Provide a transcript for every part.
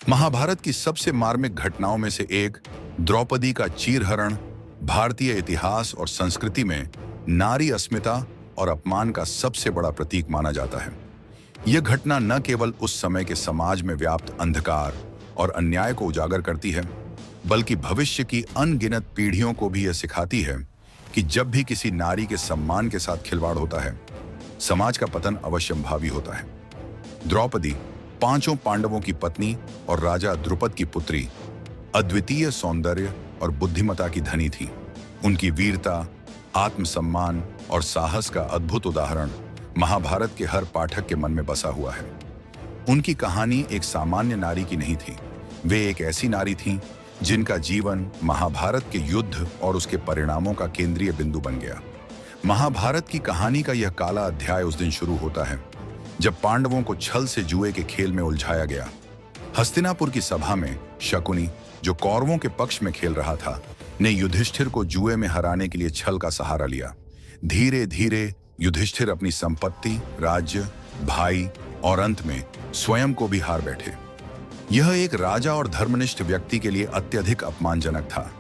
महाभारत की सबसे मार्मिक घटनाओं में से एक द्रौपदी का चीरहरण भारतीय इतिहास और संस्कृति में नारी अस्मिता और अपमान का सबसे बड़ा प्रतीक माना जाता है। यह घटना न केवल उस समय के समाज में व्याप्त अंधकार और अन्याय को उजागर करती है, बल्कि भविष्य की अनगिनत पीढ़ियों को भी यह सिखाती है कि जब भी किसी नारी के सम्मान के साथ खिलवाड़ होता है, समाज का पतन अवश्यंभावी होता है। द्रौपदी पांचों पांडवों की पत्नी और राजा द्रुपद की पुत्री, अद्वितीय सौंदर्य और बुद्धिमता की धनी थी। उनकी वीरता, आत्मसम्मान और साहस का अद्भुत उदाहरण महाभारत के हर पाठक के मन में बसा हुआ है। उनकी कहानी एक सामान्य नारी की नहीं थी। वे एक ऐसी नारी थीं जिनका जीवन महाभारत के युद्ध और उसके परिणामों का केंद्रीय बिंदु बन गया। महाभारत की कहानी का यह काला अध्याय उस दिन शुरू होता है जब पांडवों को छल से जुए के खेल में उलझाया गया। हस्तिनापुर की सभा में शकुनी, जो कौरवों के पक्ष में खेल रहा था, ने युधिष्ठिर को जुए में हराने के लिए छल का सहारा लिया। धीरे धीरे युधिष्ठिर अपनी संपत्ति, राज्य, भाई और अंत में स्वयं को भी हार बैठे। यह एक राजा और धर्मनिष्ठ व्यक्ति के लिए अत्यधिक अपमानजनक था।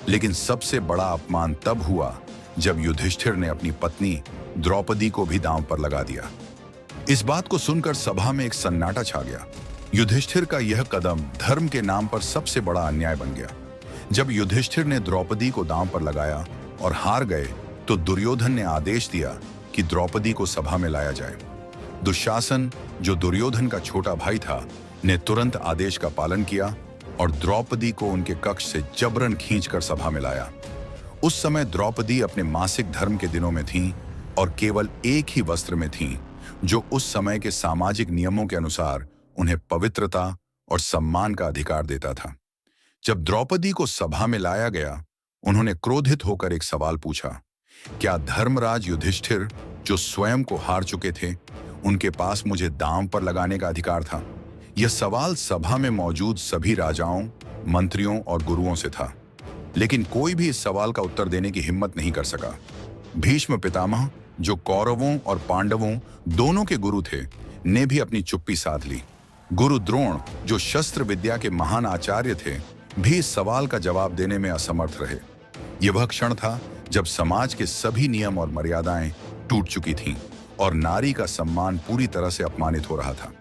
लेकिन सबसे बड़ा अपमान तब हुआ जब युधिष्ठिर ने अपनी पत्नी द्रौपदी को भी दांव पर लगा दिया। इस बात को सुनकर सभा में एक सन्नाटा छा गया। युधिष्ठिर का यह कदम धर्म के नाम पर सबसे बड़ा अन्याय बन गया। जब युधिष्ठिर ने द्रौपदी को दांव पर लगाया और हार गए, तो दुर्योधन ने आदेश दिया कि द्रौपदी को सभा में लाया जाए। दुशासन, जो दुर्योधन का छोटा भाई था, ने तुरंत आदेश का पालन किया और द्रौपदी को उनके कक्ष से जबरन खींचकर सभा में लाया। उस समय द्रौपदी अपने मासिक धर्म के दिनों में थीं और केवल एक ही वस्त्र में थीं, जो उस समय के सामाजिक नियमों के अनुसार उन्हें पवित्रता और सम्मान का अधिकार देता था। जब द्रौपदी को सभा में लाया गया, उन्होंने क्रोधित होकर एक सवाल पूछा, क्या धर्मराज युधिष्ठिर, जो स्वयं को हार चुके थे, उनके पास मुझे दांव पर लगाने का अधिकार था? यह सवाल सभा में मौजूद सभी राजाओं, मंत्रियों और गुरुओं से था, लेकिन कोई भी इस सवाल का उत्तर देने की हिम्मत नहीं कर सका। भीष्म पितामह, जो कौरवों और पांडवों दोनों के गुरु थे, ने भी अपनी चुप्पी साध ली। गुरु द्रोण, जो शस्त्र विद्या के महान आचार्य थे, भी इस सवाल का जवाब देने में असमर्थ रहे। यह वह क्षण था जब समाज के सभी नियम और मर्यादाएं टूट चुकी थीं और नारी का सम्मान पूरी तरह से अपमानित हो रहा था।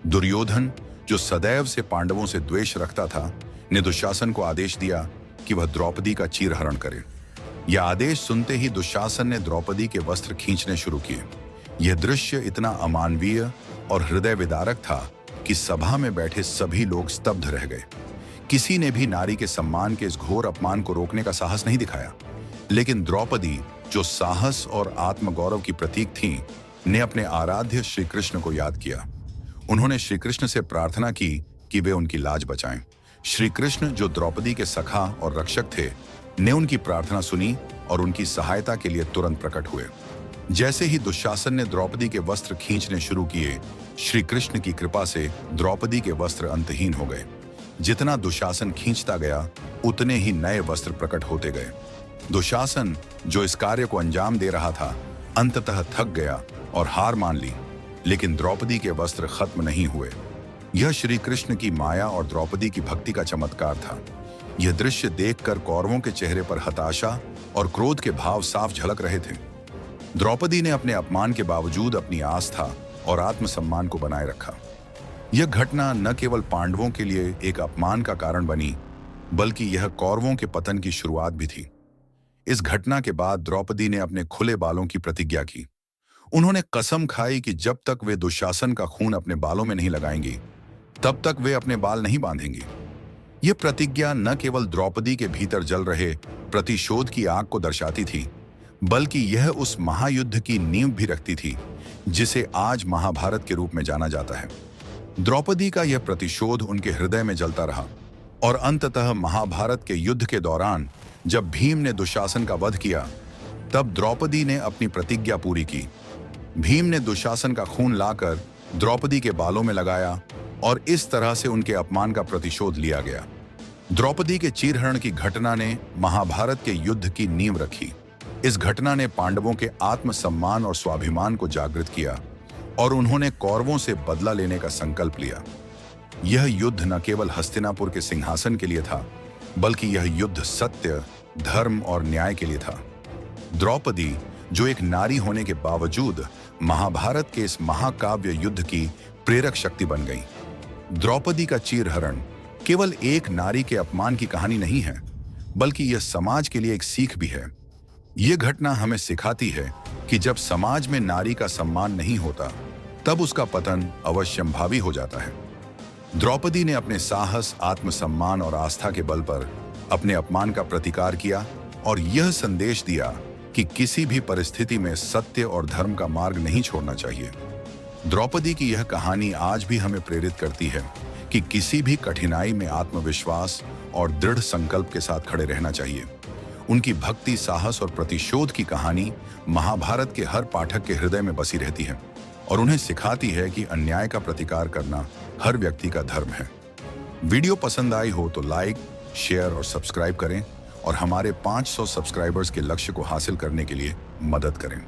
दुर्योधन, जो सदैव से पांडवों से द्वेष रखता था, ने दुशासन को आदेश दिया कि वह द्रौपदी का चीरहरण करे। यह आदेश सुनते ही दुशासन ने द्रौपदी के वस्त्र खींचने शुरू किए। यह दृश्य इतना अमानवीय और हृदय विदारक था कि सभा में बैठे सभी लोग स्तब्ध रह गए। किसी ने भी नारी के सम्मान के इस घोर अपमान को रोकने का साहस नहीं दिखाया। लेकिन द्रौपदी, जो साहस और आत्मगौरव की प्रतीक थीं, ने अपने आराध्य श्री कृष्ण को याद किया। उन्होंने श्री कृष्ण से प्रार्थना की कि वे उनकी लाज बचाएं। श्री कृष्ण, जो द्रौपदी के सखा और रक्षक थे, ने उनकी प्रार्थना सुनी और उनकी सहायता के लिए तुरंत प्रकट हुए। जैसे ही दुशासन ने द्रौपदी के वस्त्र खींचने शुरू किए, श्री कृष्ण की कृपा से द्रौपदी के वस्त्र अंतहीन हो गए। जितना दुशासन खींचता गया, उतने ही नए वस्त्र प्रकट होते गए। दुशासन, जो इस कार्य को अंजाम दे रहा था, अंततः थक गया और हार मान ली। लेकिन द्रौपदी के वस्त्र खत्म नहीं हुए। यह श्री कृष्ण की माया और द्रौपदी की भक्ति का चमत्कार था। यह दृश्य देखकर कौरवों के चेहरे पर हताशा और क्रोध के भाव साफ झलक रहे थे। द्रौपदी ने अपने अपमान के बावजूद अपनी आस्था और आत्मसम्मान को बनाए रखा। यह घटना न केवल पांडवों के लिए एक अपमान का कारण बनी, बल्कि यह कौरवों के पतन की शुरुआत भी थी। इस घटना के बाद द्रौपदी ने अपने खुले बालों की प्रतिज्ञा की। उन्होंने कसम खाई कि जब तक वे दुशासन का खून अपने बालों में नहीं लगाएंगी, तब तक वे अपने बाल नहीं बांधेंगी। यह प्रतिज्ञा न केवल द्रौपदी के भीतर जल रहे प्रतिशोध की आग को दर्शाती थी, बल्कि यह उस महायुद्ध की नींव भी रखती थी जिसे आज महाभारत के रूप में जाना जाता है। द्रौपदी का यह प्रतिशोध उनके हृदय में जलता रहा और अंततः महाभारत के युद्ध के दौरान जब भीम ने दुशासन का वध किया, तब द्रौपदी ने अपनी प्रतिज्ञा पूरी की। भीम ने दुशासन का खून लाकर द्रौपदी के बालों में लगाया और इस तरह से उनके अपमान का प्रतिशोध लिया गया। द्रौपदी के चीरहरण की घटना ने महाभारत के युद्ध की नींव रखी। इस घटना ने पांडवों के आत्मसम्मान और स्वाभिमान को जागृत किया और उन्होंने कौरवों से बदला लेने का संकल्प लिया। यह युद्ध न केवल हस्तिनापुर के सिंहासन के लिए था, बल्कि यह युद्ध सत्य, धर्म और न्याय के लिए था। द्रौपदी, जो एक नारी होने के बावजूद महाभारत के इस महाकाव्य युद्ध की प्रेरक शक्ति बन गई। द्रौपदी का चीरहरण केवल एक नारी के अपमान की कहानी नहीं है, बल्कि यह समाज के लिए एक सीख भी है। यह घटना हमें सिखाती है कि जब समाज में नारी का सम्मान नहीं होता, तब उसका पतन अवश्यंभावी हो जाता है। द्रौपदी ने अपने साहस, आत्मसम्मान और आस्था के बल पर अपने अपमान का प्रतिकार किया और यह संदेश दिया कि किसी भी परिस्थिति में सत्य और धर्म का मार्ग नहीं छोड़ना चाहिए। द्रौपदी की यह कहानी आज भी हमें प्रेरित करती है कि किसी भी कठिनाई में आत्मविश्वास और दृढ़ संकल्प के साथ खड़े रहना चाहिए। उनकी भक्ति, साहस और प्रतिशोध की कहानी महाभारत के हर पाठक के हृदय में बसी रहती है और उन्हें सिखाती है कि अन्याय का प्रतिकार करना हर व्यक्ति का धर्म है। वीडियो पसंद आई हो तो लाइक, शेयर और सब्सक्राइब करें और हमारे 500 सब्सक्राइबर्स के लक्ष्य को हासिल करने के लिए मदद करें।